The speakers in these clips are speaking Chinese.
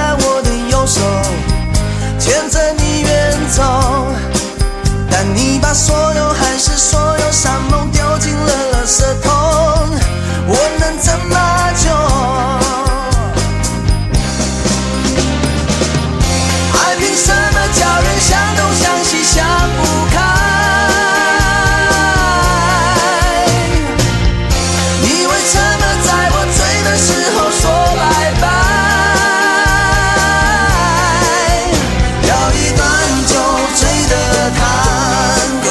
在我的右手，牵着你远走。但你把所有还是所有山盟丢进了垃圾桶，我能怎么救？爱凭什么叫人向东向西想不开？你为什么在我醉的时候说拜拜？要一段酒醉的探戈，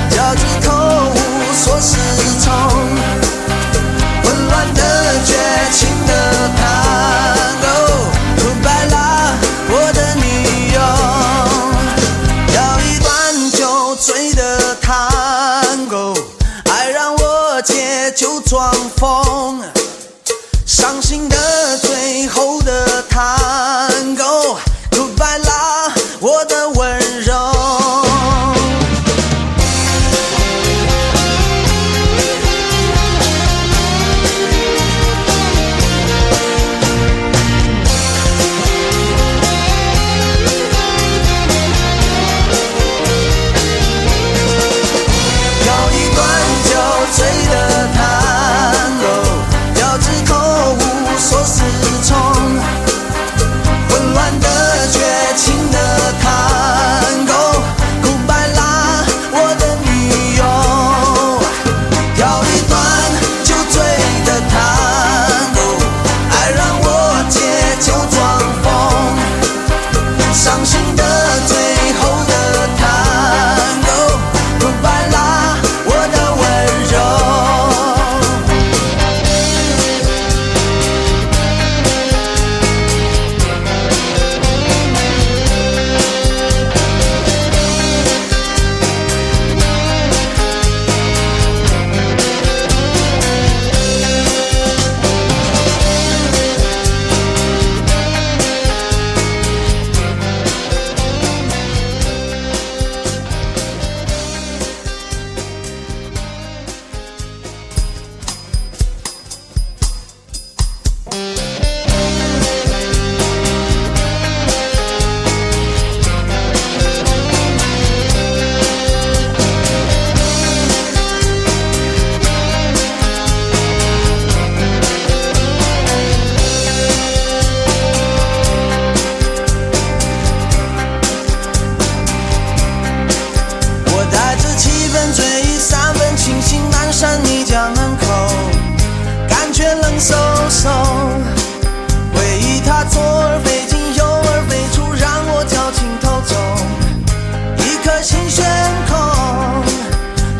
交织口无所适从，混乱的绝情的探戈，吐白了我的女友。要一段酒醉的探戈，爱让我借酒装疯，伤心的最后的探戈，吐白了我的温柔。要一段酒醉的探戈，交织口无所适从，混乱的绝情的探戈，哭白了我的女友。要一段酒醉的探戈，爱让我借酒装疯，伤心的最后的探戈，哭白了我的温柔。我带着7分醉意3分清醒蹒跚你家门口，感觉冷飕飕，回忆它左耳飞进右耳飞出，让我绞尽头中，一颗心悬空。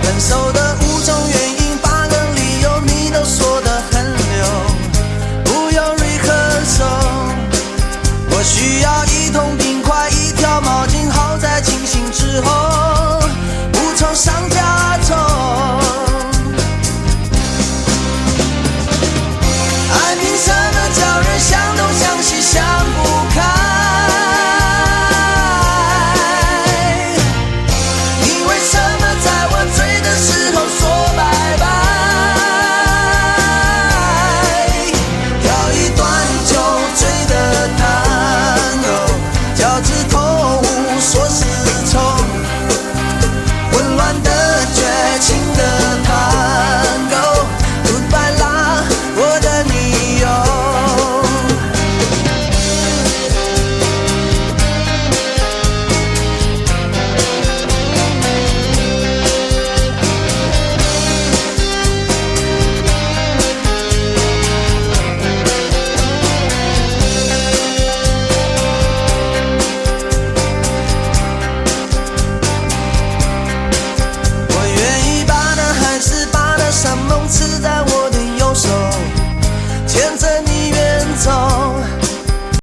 分手的5种原因8个理由你都说得很溜，不用 rehearsal， 或许